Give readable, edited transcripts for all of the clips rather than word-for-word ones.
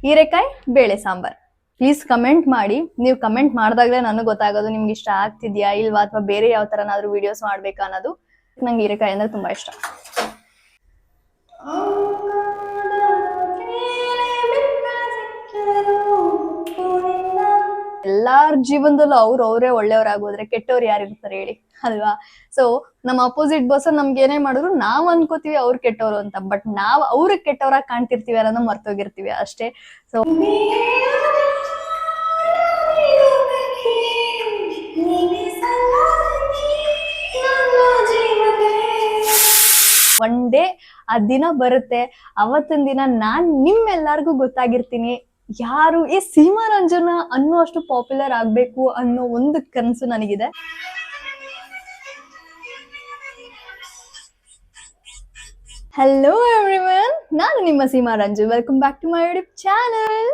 ಹೀರೆಕಾಯಿ ಬೇಳೆ sambar. Please comment ಮಾಡಿ. ನೀವು ಕಮೆಂಟ್ ಮಾಡಿದಾಗಲೇ ನನಗೆ ಗೊತ್ತಾಗೋದು ನಿಮ್ಗೆ ಇಷ್ಟ ಆಗ್ತಿದ್ಯಾ ಇಲ್ವಾ ಅಥವಾ ಬೇರೆ ಯಾವ ತರನಾದ್ರೂ ವಿಡಿಯೋಸ್ ಮಾಡ್ಬೇಕಾ ಅನ್ನೋದು. ನಂಗೆ ಹೀರೆಕಾಯಿ ಅಂದ್ರೆ ತುಂಬಾ ಇಷ್ಟ. ಎಲ್ಲಾರ ಜೀವನದಲ್ಲೂ ಅವರೇ ಒಳ್ಳೆಯವರಾಗೋದ್ರೆ ಕೆಟ್ಟವ್ರು ಯಾರಿರ್ತಾರೆ ಹೇಳಿ ಅಲ್ವಾ? ಸೊ ನಮ್ಮ ಅಪೋಸಿಟ್ ಪರ್ಸನ್ ನಮ್ಗೆ ಏನೇ ಮಾಡಿದ್ರು ನಾವ್ ಅನ್ಕೋತೀವಿ ಅವ್ರು ಕೆಟ್ಟವ್ರು ಅಂತ, ಬಟ್ ನಾವ್ ಅವ್ರಿಗೆ ಕೆಟ್ಟವ್ರಾಗಿ ಕಾಣ್ತಿರ್ತೀವಿ ಅನ್ನೋದನ್ನ ಮರ್ತೋಗಿರ್ತೀವಿ ಅಷ್ಟೇ. ಸೊ ಒನ್ ಡೇ ಆ ದಿನ ಬರುತ್ತೆ, ಅವತ್ತಿನ ದಿನ ನಾನ್ ನಿಮ್ಮೆಲ್ಲರಿಗೂ ಗೊತ್ತಾಗಿರ್ತೀನಿ. ಯಾರು ಈ ಸೀಮಾ ರಂಜನಾ ಅನ್ನೋ ಅಷ್ಟು ಪಾಪ್ಯುಲರ್ ಆಗ್ಬೇಕು ಅನ್ನೋ ಒಂದು ಕನಸು ನನಗಿದೆ. ಹಲೋ ಎವ್ರಿವನ್, ನಾನು ನಿಮ್ಮ Seema Ranju. Welcome back to my YouTube channel.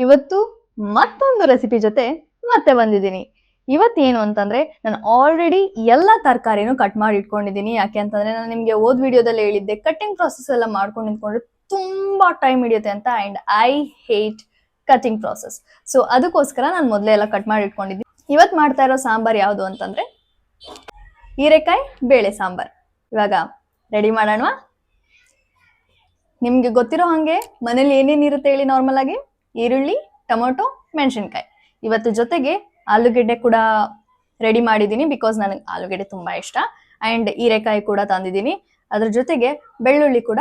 ಇವತ್ತು ಮತ್ತೊಂದು ರೆಸಿಪಿ ಜೊತೆ ಮತ್ತೆ ಬಂದಿದ್ದೀನಿ. ಇವತ್ತೇನು ಅಂತಂದ್ರೆ ನಾನು ಆಲ್ರೆಡಿ ಎಲ್ಲ ತರಕಾರಿನೂ ಕಟ್ ಮಾಡಿ ಇಟ್ಕೊಂಡಿದ್ದೀನಿ. ಯಾಕೆ ಅಂತಂದ್ರೆ ನಾನು ನಿಮ್ಗೆ ಓದ್ ವಿಡಿಯೋದಲ್ಲಿ ಹೇಳಿದ್ದೆ ಕಟಿಂಗ್ ಪ್ರಾಸೆಸ್ ಎಲ್ಲ ಮಾಡ್ಕೊಂಡು ನಿಂತ್ಕೊಂಡ್ರೆ ತುಂಬಾ ಟೈಮ್ ಹಿಡಿಯುತ್ತೆ ಅಂತ, and I hate cutting process. So ಅದಕ್ಕೋಸ್ಕರ ನಾನು ಮೊದಲೇ ಎಲ್ಲ ಕಟ್ ಮಾಡಿ ಇಟ್ಕೊಂಡಿದ್ದೀನಿ. ಇವತ್ತು ಮಾಡ್ತಾ ಇರೋ ಸಾಂಬಾರ್ ಯಾವುದು ಅಂತಂದ್ರೆ ಹೀರೆಕಾಯಿ ಬೇಳೆ ಸಾಂಬಾರ್. ಇವಾಗ ರೆಡಿ ಮಾಡೋಣ. ನಿಮ್ಗೆ ಗೊತ್ತಿರೋ ಹಂಗೆ ಮನೇಲಿ ಏನೇನಿರುತ್ತೆ ಹೇಳಿ ನಾರ್ಮಲ್ ಆಗಿ? ಈರುಳ್ಳಿ, ಟೊಮೊಟೊ, ಮೆಣಸಿನ್ಕಾಯಿ. ಇವತ್ತು ಜೊತೆಗೆ ಆಲೂಗೆಡ್ಡೆ ಕೂಡ ರೆಡಿ ಮಾಡಿದ್ದೀನಿ, ಬಿಕಾಸ್ ನನಗೆ ಆಲೂಗೆಡ್ಡೆ ತುಂಬಾ ಇಷ್ಟ. ಅಂಡ್ ಹೀರೆಕಾಯಿ ಕೂಡ ತಂದಿದ್ದೀನಿ. ಅದ್ರ ಜೊತೆಗೆ ಬೆಳ್ಳುಳ್ಳಿ ಕೂಡ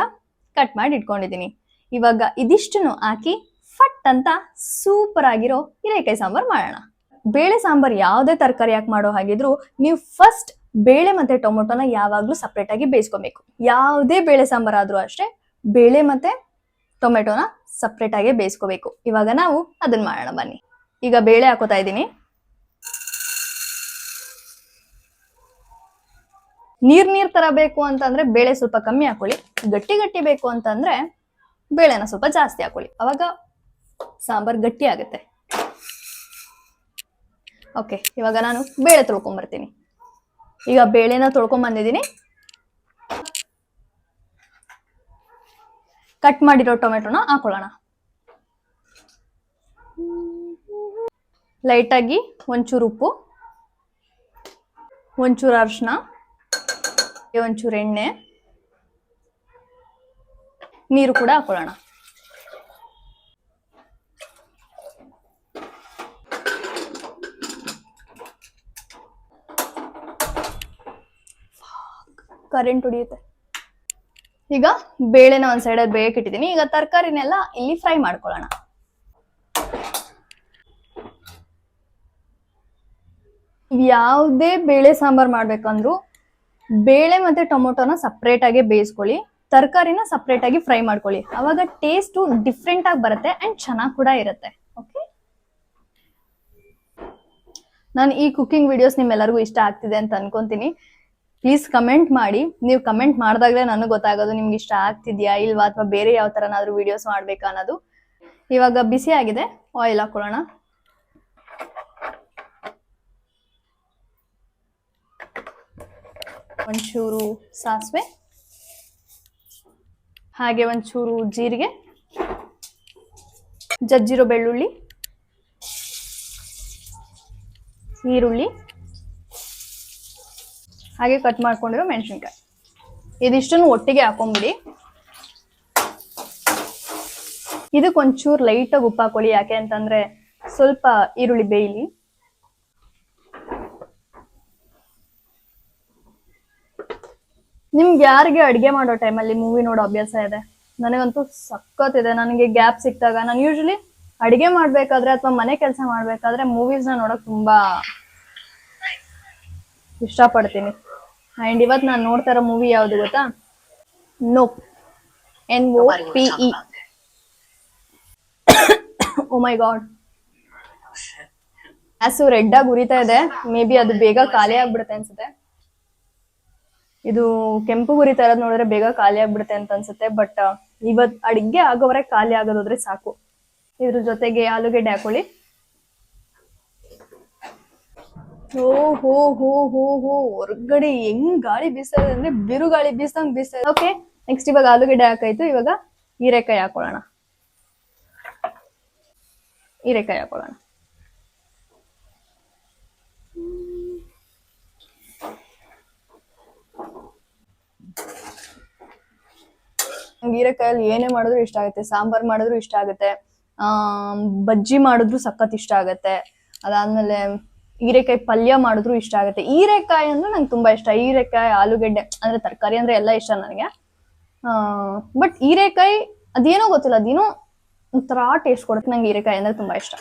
ಕಟ್ ಮಾಡಿ ಇಟ್ಕೊಂಡಿದ್ದೀನಿ. ಇವಾಗ ಇದಿಷ್ಟನ್ನು ಹಾಕಿ ಫಟ್ ಅಂತ ಸೂಪರ್ ಆಗಿರೋ ಹೀರೆಕಾಯಿ ಸಾಂಬಾರ್ ಮಾಡೋಣ. ಬೇಳೆ ಸಾಂಬಾರ್ ಯಾವುದೇ ತರಕಾರಿ ಹಾಕಿ ಮಾಡೋ ಹಾಗಿದ್ರು ನೀವು ಫಸ್ಟ್ ಬೇಳೆ ಮತ್ತೆ ಟೊಮೊಟೊನ ಯಾವಾಗ್ಲೂ ಸಪ್ರೇಟ್ ಆಗಿ ಬೇಯಿಸ್ಕೊಬೇಕು. ಯಾವುದೇ ಬೇಳೆ ಸಾಂಬಾರ್ ಆದ್ರೂ ಅಷ್ಟೇ ಬೇಳೆ ಮತ್ತೆ ಟೊಮೆಟೊನ ಸಪ್ರೇಟ್ ಆಗಿ ಬೇಯಿಸ್ಕೋಬೇಕು. ಇವಾಗ ನಾವು ಅದನ್ನ ಮಾಡೋಣ ಬನ್ನಿ. ಈಗ ಬೇಳೆ ಹಾಕೋತಾ ಇದ್ದೀನಿ. ನೀರ್ ತರ ಬೇಕು ಅಂತಂದ್ರೆ ಬೇಳೆ ಸ್ವಲ್ಪ ಕಮ್ಮಿ ಹಾಕೊಳ್ಳಿ. ಗಟ್ಟಿ ಬೇಕು ಅಂತಂದ್ರೆ ಬೇಳೆನ ಸ್ವಲ್ಪ ಜಾಸ್ತಿ ಹಾಕೊಳ್ಳಿ, ಅವಾಗ ಸಾಂಬಾರ್ ಗಟ್ಟಿ ಆಗುತ್ತೆ. ಓಕೆ, ಇವಾಗ ನಾನು ಬೇಳೆ ತೊಳ್ಕೊಂಡ್ ಬರ್ತೀನಿ. ಈಗ ಬೇಳೆನ ತೊಳ್ಕೊಂಡ್ ಬಂದಿದ್ದೀನಿ. ಕಟ್ ಮಾಡಿರೋ ಟೊಮೆಟೊನ ಹಾಕೊಳ್ಳೋಣ. ಲೈಟ್ ಆಗಿ ಒಂಚೂರು ಉಪ್ಪು, ಒಂಚೂರು ಅರಿಶಿನ, ಒಂಚೂರು ಎಣ್ಣೆ, ನೀರು ಕೂಡ ಹಾಕೊಳ್ಳೋಣ. ಕರೆಂಟ್ ಹೊಡಿಯುತ್ತೆ. ಈಗ ಬೇಳೆನ ಒಂದ್ ಸೈಡ್ ಬೇಯಕ್ಕೆ ಇಟ್ಟಿದ್ದೀನಿ. ಈಗ ತರಕಾರಿನೆಲ್ಲ ಇಲ್ಲಿ ಫ್ರೈ ಮಾಡ್ಕೊಳ್ಳೋಣ. ಯಾವುದೇ ಬೇಳೆ ಸಾಂಬಾರ್ ಮಾಡ್ಬೇಕಂದ್ರು ಬೇಳೆ ಮತ್ತೆ ಟೊಮೊಟೊನ ಸಪ್ರೇಟ್ ಆಗಿ ಬೇಯಿಸ್ಕೊಳ್ಳಿ, ತರಕಾರಿನ ಸಪ್ರೇಟ್ ಆಗಿ ಫ್ರೈ ಮಾಡ್ಕೊಳ್ಳಿ. ಅವಾಗ ಟೇಸ್ಟ್ ಡಿಫ್ರೆಂಟ್ ಆಗಿ ಬರುತ್ತೆ ಅಂಡ್ ಚೆನ್ನಾಗಿ ಕೂಡ ಇರುತ್ತೆ. ಓಕೆ, ನಾನು ಈ ಕುಕಿಂಗ್ ವಿಡಿಯೋಸ್ ನಿಮ್ಮೆಲ್ಲರಿಗೂ ಇಷ್ಟ ಆಗ್ತಿದೆ ಅಂತ ಅನ್ಕೊಂತೀನಿ. ಪ್ಲೀಸ್ ಕಮೆಂಟ್ ಮಾಡಿ. ನೀವು ಕಮೆಂಟ್ ಮಾಡಿದಾಗಲೇ ನನಗೆ ಗೊತ್ತಾಗೋದು ನಿಮ್ಗೆ ಇಷ್ಟ ಆಗ್ತಿದ್ಯಾ ಇಲ್ವಾ ಅಥವಾ ಬೇರೆ ಯಾವ ತರನಾದ್ರೂ ವಿಡಿಯೋಸ್ ಮಾಡ್ಬೇಕಾ ಅನ್ನೋದು. ಇವಾಗ ಬಿಸಿ ಆಗಿದೆ, ಆಯಿಲ್ ಹಾಕೊಳ್ಳೋಣ. ಒಂಚೂರು ಸಾಸಿವೆ, ಹಾಗೆ ಒಂಚೂರು ಜೀರಿಗೆ, ಜಜ್ಜಿರೋ ಬೆಳ್ಳುಳ್ಳಿ, ಈರುಳ್ಳಿ, ಹಾಗೆ ಕಟ್ ಮಾಡ್ಕೊಂಡಿರೋ ಮೆಣಸಿನ್ಕಾಯಿ. ಇದಿಷ್ಟನ್ನು ಒಟ್ಟಿಗೆ ಹಾಕೊಂಡ್ಬಿಡಿ. ಇದಕ್ಕೆ ಒಂಚೂರು ಲೈಟಾಗಿ ಉಪ್ಪು ಹಾಕೊಳ್ಳಿ. ಯಾಕೆ ಅಂತಂದ್ರೆ ಸ್ವಲ್ಪ ಈರುಳ್ಳಿ ಬೇಯಲಿ. ನಿಮ್ಗೆ ಯಾರಿಗೆ ಅಡ್ಗೆ ಮಾಡೋ ಟೈಮಲ್ಲಿ ಮೂವಿ ನೋಡೋ ಅಭ್ಯಾಸ ಇದೆ? ನನಗಂತೂ ಸಖತ್ತಿದೆ. ನನಗೆ ಗ್ಯಾಪ್ ಸಿಕ್ತಾಗ ನಾನು ಯೂಶಲಿ ಅಡಿಗೆ ಮಾಡ್ಬೇಕಾದ್ರೆ ಅಥವಾ ಮನೆ ಕೆಲಸ ಮಾಡ್ಬೇಕಾದ್ರೆ ಮೂವೀಸ್ನ ನೋಡಕ್ ತುಂಬಾ ಇಷ್ಟಪಡ್ತೀನಿ. ಅಂಡ್ ಇವತ್ತು ನಾನು ನೋಡ್ತಾ ಇರೋ ಮೂವಿ ಯಾವ್ದು ಗೊತ್ತಾ? ನೋಪ್, NOPE. ಓ ಮೈ ಗಾಡ್, ಗ್ಯಾಸು ರೆಡ್ ಆಗಿ ಉರಿತಾ ಇದೆ. ಮೇ ಬಿ ಅದು ಬೇಗ ಖಾಲಿ ಆಗ್ಬಿಡುತ್ತೆ ಅನ್ಸುತ್ತೆ. ಇದು ಕೆಂಪು ಉರಿತಾ ಇರೋದು ನೋಡಿದ್ರೆ ಬೇಗ ಖಾಲಿ ಆಗ್ಬಿಡುತ್ತೆ ಅಂತ ಅನ್ಸುತ್ತೆ. ಬಟ್ ಇವತ್ ಅಡಿಗೆ ಆಗೋವರೆಗೆ ಖಾಲಿ ಆಗೋದಾದ್ರೆ ಸಾಕು. ಇದ್ರ ಜೊತೆಗೆ ಆಲೂಗೆಡ್ಡೆ ಹಾಕೊಳ್ಳಿ. ಓ ಹೋ ಹೋ ಹೋ ಹೋ, ಹೊರಗಡೆ ಹೆಂಗ್ ಗಾಳಿ ಬೀಸ್ತದೆ ಅಂದ್ರೆ ಬಿರು ಗಾಳಿ ಬೀಸ್ತಂಗ್ ಬೀಸ್ತದೆ. ಓಕೆ, ನೆಕ್ಸ್ಟ್ ಇವಾಗ ಆಲೂಗಡ್ಡೆ ಹಾಕಾಯ್ತು. ಇವಾಗ ಹೀರೆಕಾಯಿ ಹಾಕೊಳ್ಳೋಣ. ಹೀರೆಕಾಯಿ ಹಾಕೊಳ್ಳೋಣ. ಹೀರೆಕಾಯಲ್ಲಿ ಏನೇ ಮಾಡಿದ್ರು ಇಷ್ಟ ಆಗುತ್ತೆ. ಸಾಂಬಾರ್ ಮಾಡಿದ್ರು ಇಷ್ಟ ಆಗುತ್ತೆ, ಬಜ್ಜಿ ಮಾಡಿದ್ರು ಸಖತ್ ಇಷ್ಟ ಆಗುತ್ತೆ. ಅದಾದ್ಮೇಲೆ ಹೀರೆಕಾಯಿ ಪಲ್ಯ ಮಾಡಿದ್ರು ಇಷ್ಟ ಆಗುತ್ತೆ. ಹೀರೆಕಾಯಿ ಅಂದ್ರೆ ನಂಗೆ ತುಂಬಾ ಇಷ್ಟ. ಹೀರೆಕಾಯಿ, ಆಲೂಗಡ್ಡೆ ಅಂದ್ರೆ ತರಕಾರಿ ಅಂದ್ರೆ ಎಲ್ಲ ಇಷ್ಟ ನನಗೆ. ಬಟ್ ಹೀರೆಕಾಯಿ ಅದೇನೋ ಗೊತ್ತಿಲ್ಲ, ಅದೇನೋ ಒಂಥರ ಟೇಸ್ಟ್ ಕೊಡುತ್ತೆ. ನಂಗೆ ಹೀರೆಕಾಯಿ ಅಂದ್ರೆ ತುಂಬಾ ಇಷ್ಟ.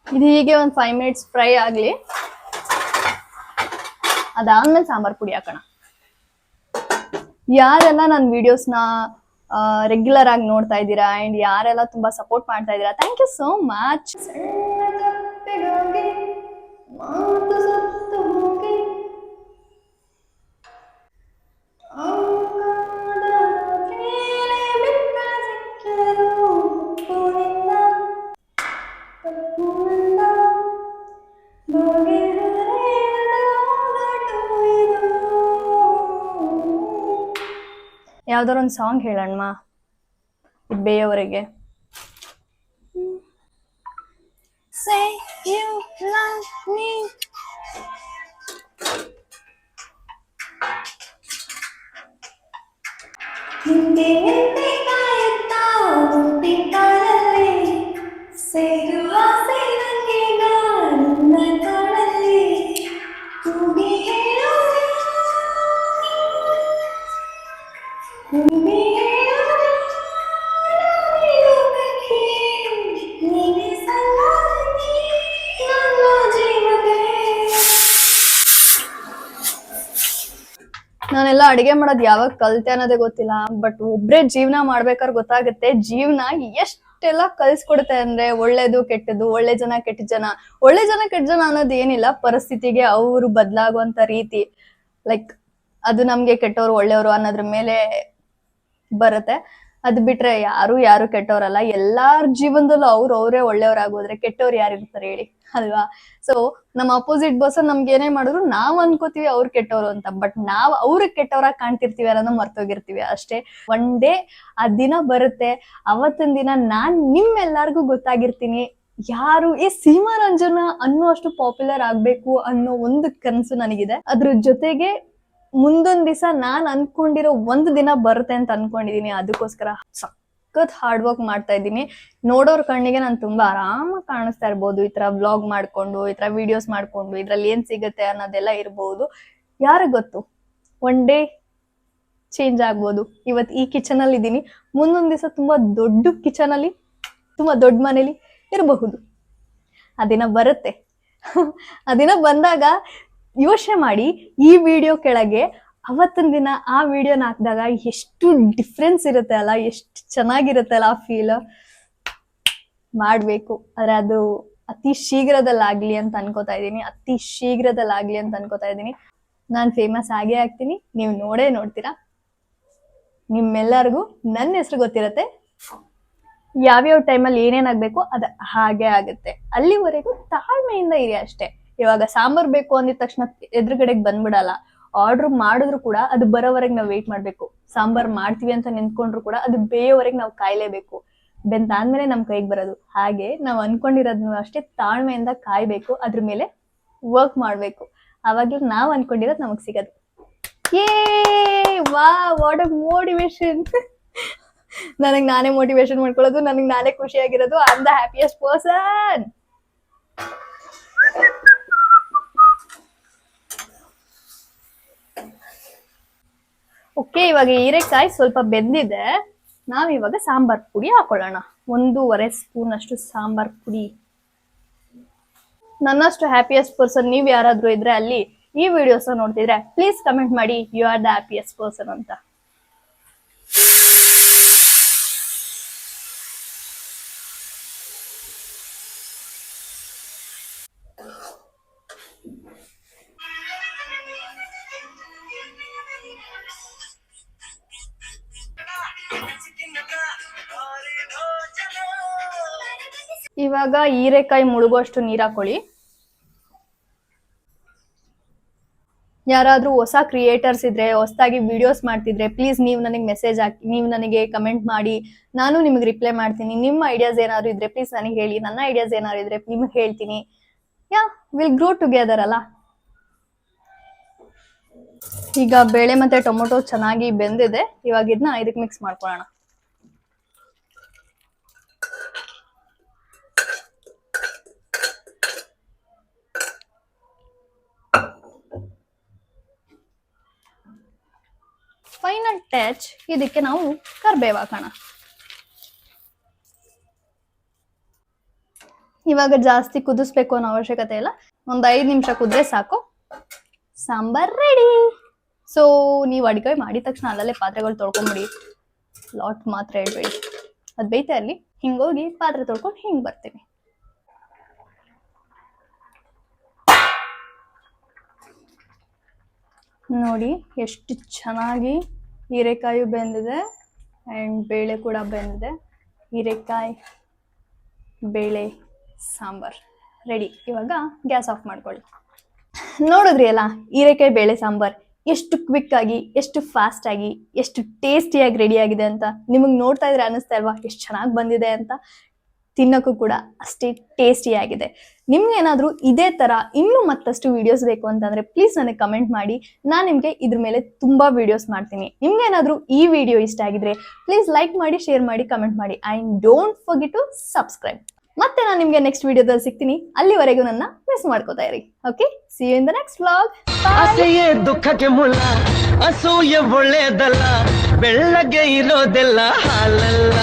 ಇದು ಹೀಗೆ ಒಂದು 5 ಮಿನಿಟ್ಸ್ ಫ್ರೈ ಆಗ್ಲಿ. ಅದಾದ್ಮೇಲೆ ಸಾಂಬಾರ್ ಪುಡಿ ಹಾಕೋಣ. ಯಾರೆಲ್ಲ ನನ್ನ ವಿಡಿಯೋಸ್ನ ರೆಗ್ಯುಲರ್ ಆಗಿ ನೋಡ್ತಾ ಇದ್ದೀರಾ ಅಂಡ್ ಯಾರೆಲ್ಲ ತುಂಬಾ ಸಪೋರ್ಟ್ ಮಾಡ್ತಾ ಇದ್ದೀರಾ, ಥ್ಯಾಂಕ್ ಯು ಸೋ ಮಚ್. ಯಾವ್ದಾರ ಒಂದು ಸಾಂಗ್ ಹೇಳೋಣ ಬೇಯವರೆಗೆ. Say you love me. ಹಿಂದೆ ಹಿಂದೆ ಕಾಯುತ್ತಾ ಮುಂದೆ ಕಾಲಲ್ಲಿ ಸೇರುವ ಸೇರಂಗೆ ನನ್ನ ಕಾಲಲ್ಲಿ ಕೂಗಿ ಹೇಳೋ ಕೂಗಿ ಹೇಳೋ ನೀನೆ ಸಂಗಾತಿ ನನ್ನ ಜೀವಕ್ಕೆ. ನಾನೆಲ್ಲ ಅಡಿಗೆ ಮಾಡೋದು ಯಾವಾಗ ಕಲ್ತೆ ಅನ್ನೋದೇ ಗೊತ್ತಿಲ್ಲ. ಬಟ್ ಒಬ್ರೇ ಜೀವನ ಮಾಡ್ಬೇಕಾದ್ರೆ ಗೊತ್ತಾಗುತ್ತೆ ಜೀವನ ಎಷ್ಟೆಲ್ಲ ಕಲ್ಸ್ಕೊಡುತ್ತೆ ಅಂದ್ರೆ, ಒಳ್ಳೇದು ಕೆಟ್ಟದ್ದು, ಒಳ್ಳೆ ಜನ ಕೆಟ್ಟ ಜನ. ಒಳ್ಳೆ ಜನ ಕೆಟ್ಟ ಜನ ಅನ್ನೋದು ಏನಿಲ್ಲ, ಪರಿಸ್ಥಿತಿಗೆ ಅವರು ಬದಲಾಗುವಂತ ರೀತಿ. ಲೈಕ್ ಅದು ನಮ್ಗೆ ಕೆಟ್ಟವ್ರು ಒಳ್ಳೆಯವರು ಅನ್ನೋದ್ರ ಮೇಲೆ ಬರುತ್ತೆ. ಅದ್ ಬಿಟ್ರೆ ಯಾರು ಕೆಟ್ಟವ್ರಲ್ಲ. ಎಲ್ಲಾರ ಜೀವನದಲ್ಲೂ ಅವರೇ ಒಳ್ಳೆಯವ್ರಾಗೋದ್ರೆ ಕೆಟ್ಟವ್ರು ಯಾರು ಇರ್ತಾರೆ ಹೇಳಿ, ಅಲ್ವಾ? ಸೊ ನಮ್ಮ ಅಪೋಸಿಟ್ ಪರ್ಸನ್ ನಮ್ಗೆ ಏನೇ ಮಾಡಿದ್ರು ನಾವ್ ಅನ್ಕೋತೀವಿ ಅವ್ರು ಕೆಟ್ಟವ್ರು ಅಂತ. ಬಟ್ ನಾವ್ ಅವ್ರಿಗೆ ಕೆಟ್ಟವ್ರಾಗಿ ಕಾಣ್ತಿರ್ತೀವಿ ಅನ್ನೋದನ್ನ ಮರ್ತೋಗಿರ್ತೀವಿ ಅಷ್ಟೇ. ಒನ್ ಡೇ ಆ ದಿನ ಬರುತ್ತೆ, ಅವತ್ತಿನ ದಿನ ನಾನ್ ನಿಮ್ಮೆಲ್ಲರಿಗೂ ಗೊತ್ತಾಗಿರ್ತೀನಿ. ಯಾರು ಈ ಸೀಮಾ ರಂಜನಾ ಅನ್ನುವಷ್ಟು ಪಾಪ್ಯುಲರ್ ಆಗ್ಬೇಕು ಅನ್ನೋ ಒಂದು ಕನಸು ನನಗಿದೆ. ಅದ್ರ ಜೊತೆಗೆ ಮುಂದೊಂದ್ ದಿವಸ ನಾನ್ ಅನ್ಕೊಂಡಿರೋ ಒಂದು ದಿನ ಬರುತ್ತೆ ಅಂತ ಅನ್ಕೊಂಡಿದೀನಿ. ಅದಕ್ಕೋಸ್ಕರ ಸಖತ್ ಹಾರ್ಡ್ ವರ್ಕ್ ಮಾಡ್ತಾ ಇದ್ದೀನಿ. ನೋಡೋರ್ ಕಣ್ಣಿಗೆ ನಾನು ತುಂಬಾ ಆರಾಮಾಗಿ ಕಾಣಿಸ್ತಾ ಇರ್ಬೋದು, ಈ ತರ ವ್ಲಾಗ್ ಮಾಡ್ಕೊಂಡು, ಈ ತರ ವಿಡಿಯೋಸ್ ಮಾಡ್ಕೊಂಡು, ಇದ್ರಲ್ಲಿ ಏನ್ ಸಿಗುತ್ತೆ ಅನ್ನೋದೆಲ್ಲ ಇರ್ಬೋದು. ಯಾರಿಗ್ ಗೊತ್ತು, ಒನ್ ಡೇ ಚೇಂಜ್ ಆಗ್ಬೋದು. ಇವತ್ತು ಈ ಕಿಚನ್ ಅಲ್ಲಿ ಇದ್ದೀನಿ, ಮುಂದೊಂದ್ ದಿವಸ ತುಂಬಾ ದೊಡ್ಡ ಕಿಚನ್ ಅಲ್ಲಿ, ತುಂಬಾ ದೊಡ್ಡ ಮನೇಲಿ ಇರಬಹುದು. ಆ ದಿನ ಬರುತ್ತೆ. ಆ ದಿನ ಬಂದಾಗ ಯೋಚನೆ ಮಾಡಿ, ಈ ವಿಡಿಯೋ ಕೆಳಗೆ ಅವತ್ತಿನ ದಿನ ಆ ವಿಡಿಯೋನ ಹಾಕಿದಾಗ ಎಷ್ಟು ಡಿಫ್ರೆನ್ಸ್ ಇರುತ್ತೆ ಅಲ್ಲ, ಎಷ್ಟು ಚೆನ್ನಾಗಿರುತ್ತೆ ಅಲ್ಲ ಆ ಫೀಲ್. ಮಾಡ್ಬೇಕು, ಆದ್ರೆ ಅದು ಅತಿ ಶೀಘ್ರದಲ್ಲಾಗ್ಲಿ ಅಂತ ಅನ್ಕೋತಾ ಇದ್ದೀನಿ. ನಾನು ಫೇಮಸ್ ಆಗೇ ಆಗ್ತೀನಿ, ನೀವು ನೋಡೇ ನೋಡ್ತೀರಾ. ನಿಮ್ಮೆಲ್ಲರಿಗೂ ನನ್ನ ಹೆಸರು ಗೊತ್ತಿರತ್ತೆ, ಯಾವ್ಯಾವ ಟೈಮಲ್ಲಿ ಏನೇನಾಗ್ಬೇಕು ಅದು ಹಾಗೆ ಆಗುತ್ತೆ. ಅಲ್ಲಿವರೆಗೂ ತಾಳ್ಮೆಯಿಂದ ಇರಿ ಅಷ್ಟೇ. ಇವಾಗ ಸಾಂಬಾರ್ ಬೇಕು ಅಂದಿದ ತಕ್ಷಣ ಎದುರುಗಡೆಗೆ ಬಂದ್ಬಿಡಲ್ಲ. ಆರ್ಡರ್ ಮಾಡಿದ್ರು ಕೂಡ ಅದು ಬರೋವರೆಗೆ ನಾವು ವೇಟ್ ಮಾಡ್ಬೇಕು. ಸಾಂಬಾರ್ ಮಾಡ್ತೀವಿ ಅಂತ ನಿಂತ್ಕೊಂಡ್ರು ಕೂಡ ಅದು ಬೇಯೋವರೆಗೆ ನಾವು ಕಾಯ್ಲೇಬೇಕು. ಬೆಂದಾದ್ಮೇಲೆ ನಮ್ ಕೈಗೆ ಬರೋದು. ಹಾಗೆ ನಾವು ಅನ್ಕೊಂಡಿರೋದ್ನು ಅಷ್ಟೇ ತಾಳ್ಮೆಯಿಂದ ಕಾಯ್ಬೇಕು, ಅದ್ರ ಮೇಲೆ ವರ್ಕ್ ಮಾಡ್ಬೇಕು. ಅವಾಗ್ಲೂ ನಾವು ಅನ್ಕೊಂಡಿರೋದು ನಮಗ್ ಸಿಗೋದು. ಏ ವಾ, ವಾಟ್ ಅ ಮೋಟಿವೇಶನ್. ನನಗ್ ನಾನೇ ಮೋಟಿವೇಶನ್ ಮಾಡ್ಕೊಳ್ಳೋದು, ನನಗ್ ನಾನೇ ಖುಷಿಯಾಗಿರೋದು. I am the happiest person. Okay, ಇವಾಗ ಹೀರೆಕಾಯಿ ಸ್ವಲ್ಪ ಬೆಂದಿದೆ. ನಾವಿವಾಗ ಸಾಂಬಾರ್ ಪುಡಿ ಹಾಕೊಳ್ಳೋಣ. 1.5 ಸ್ಪೂನ್ ಅಷ್ಟು ಸಾಂಬಾರ್ ಪುಡಿ. ನನ್ನಷ್ಟು ಹ್ಯಾಪಿಯೆಸ್ಟ್ ಪರ್ಸನ್ ನೀವ್ ಯಾರಾದ್ರೂ ಇದ್ರೆ ಅಲ್ಲಿ ಈ ವಿಡಿಯೋಸ್ ನೋಡ್ತಿದ್ರೆ ಪ್ಲೀಸ್ ಕಮೆಂಟ್ ಮಾಡಿ you are the happiest person ಅಂತ. ಇವಾಗ ಹೀರೆಕಾಯಿ ಮುಳುಗುವಷ್ಟು ನೀರ್ ಹಾಕೊಳ್ಳಿ. ಯಾರಾದ್ರೂ ಹೊಸ ಕ್ರಿಯೇಟರ್ಸ್ ಇದ್ರೆ, ಹೊಸದಾಗಿ ವಿಡಿಯೋಸ್ ಮಾಡ್ತಿದ್ರೆ, ಪ್ಲೀಸ್ ನೀವು ನನಗೆ ಮೆಸೇಜ್ ಹಾಕಿ, ನೀವು ನನಗೆ ಕಮೆಂಟ್ ಮಾಡಿ, ನಾನು ನಿಮಗೆ ರಿಪ್ಲೈ ಮಾಡ್ತೀನಿ. ನಿಮ್ಮ ಐಡಿಯಾಸ್ ಏನಾದ್ರು ಇದ್ರೆ ಪ್ಲೀಸ್ ನನಗೆ ಹೇಳಿ, ನನ್ನ ಐಡಿಯಾಸ್ ಏನಾದ್ರು ಇದ್ರೆ ನಿಮಗೆ ಹೇಳ್ತೀನಿ. ಯಾ ವಿಲ್ ಗ್ರೋ ಟುಗೆದರ್ ಅಲ್ಲ. ಈಗ ಬೇಳೆ ಮತ್ತೆ ಟೊಮೊಟೊ ಚೆನ್ನಾಗಿ ಬೆಂದಿದೆ. ಇವಾಗ ಇದನ್ನ ಇದಕ್ಕೆ ಮಿಕ್ಸ್ ಮಾಡ್ಕೊಳ್ಳೋಣ. ಫೈನಲ್ ಟಚ್ ಇದಕ್ಕೆ ನಾವು ಕರ್ಬೇವು ಹಾಕೋಣ. ಇವಾಗ ಜಾಸ್ತಿ ಕುದಿಸ್ಬೇಕು ಅನ್ನೋ ಅವಶ್ಯಕತೆ ಇಲ್ಲ, ಒಂದು 5 ನಿಮಿಷ ಕುದ್ರೆ ಸಾಕು. ಸಾಂಬಾರ್ ರೆಡಿ. ಸೊ ನೀವು ಅಡಿಗೆ ಮಾಡಿದ ತಕ್ಷಣ ಅಲ್ಲಲ್ಲೇ ಪಾತ್ರೆಗಳು ತೊಳ್ಕೊಂಬಿಡಿ. ಲಾಟ್ ಮಾತ್ರ ಹೇಳ್ಬೇಡಿ, ಅದು ಬೇಯ್ತಾ ಇರಲಿ. ಹಿಂಗೋಗಿ ಪಾತ್ರೆ ತೊಳ್ಕೊಂಡು ಹಿಂಗೆ ಬರ್ತೀನಿ. ನೋಡಿ ಎಷ್ಟು ಚೆನ್ನಾಗಿ ಹೀರೆಕಾಯಿ ಬೆಂದಿದೆ ಆ್ಯಂಡ್ ಬೇಳೆ ಕೂಡ ಬೆಂದಿದೆ. ಹೀರೆಕಾಯಿ ಬೇಳೆ ಸಾಂಬಾರ್ ರೆಡಿ. ಇವಾಗ ಗ್ಯಾಸ್ ಆಫ್ ಮಾಡ್ಕೊಳ್ಳಿ. ನೋಡಿದ್ರಿ ಅಲ್ಲ, ಹೀರೆಕಾಯಿ ಬೇಳೆ ಸಾಂಬಾರ್ ಎಷ್ಟು ಕ್ವಿಕ್ ಆಗಿ, ಎಷ್ಟು ಫಾಸ್ಟ್ ಆಗಿ, ಎಷ್ಟು ಟೇಸ್ಟಿಯಾಗಿ ರೆಡಿ ಆಗಿದೆ ಅಂತ. ನಿಮಗೆ ನೋಡ್ತಾ ಇದ್ರೆ ಅನ್ನಿಸ್ತಾ ಇಲ್ವಾ ಎಷ್ಟು ಚೆನ್ನಾಗಿ ಬಂದಿದೆ ಅಂತ? ತಿನ್ನೋಕ್ಕೂ ಕೂಡ ಅಷ್ಟೇ ಟೇಸ್ಟಿ ಆಗಿದೆ. ನಿಮ್ಗೆ ಏನಾದರೂ ಇದೇ ಥರ ಇನ್ನೂ ಮತ್ತಷ್ಟು ವಿಡಿಯೋಸ್ ಬೇಕು ಅಂತಂದರೆ ಪ್ಲೀಸ್ ನನಗೆ ಕಮೆಂಟ್ ಮಾಡಿ. ನಾನು ನಿಮಗೆ ಇದ್ರ ಮೇಲೆ ತುಂಬ ವಿಡಿಯೋಸ್ ಮಾಡ್ತೀನಿ. ನಿಮ್ಗೆ ಏನಾದರೂ ಈ ವಿಡಿಯೋ ಇಷ್ಟ ಆಗಿದ್ರೆ ಪ್ಲೀಸ್ ಲೈಕ್ ಮಾಡಿ, ಶೇರ್ ಮಾಡಿ, ಕಮೆಂಟ್ ಮಾಡಿ. And don't forget to subscribe. ಮತ್ತೆ ನಾನು ನಿಮಗೆ ನೆಕ್ಸ್ಟ್ ವಿಡಿಯೋದಲ್ಲಿ ಸಿಗ್ತೀನಿ. ಅಲ್ಲಿವರೆಗೂ ನನ್ನ ಮಿಸ್ ಮಾಡ್ಕೋತಾ ಇರಿ. Okay, see you in the next vlog. ಆಸೆಯೇ ದುಃಖಕ್ಕೆ ಮುಲ್ಲ, ಅಸೂಯೆ ಒಳ್ಳೆಯದಲ್ಲ, ಬೆಳ್ಳಗೆ ಇರೋದೆಲ್ಲ ಹಾಲಲ್ಲ.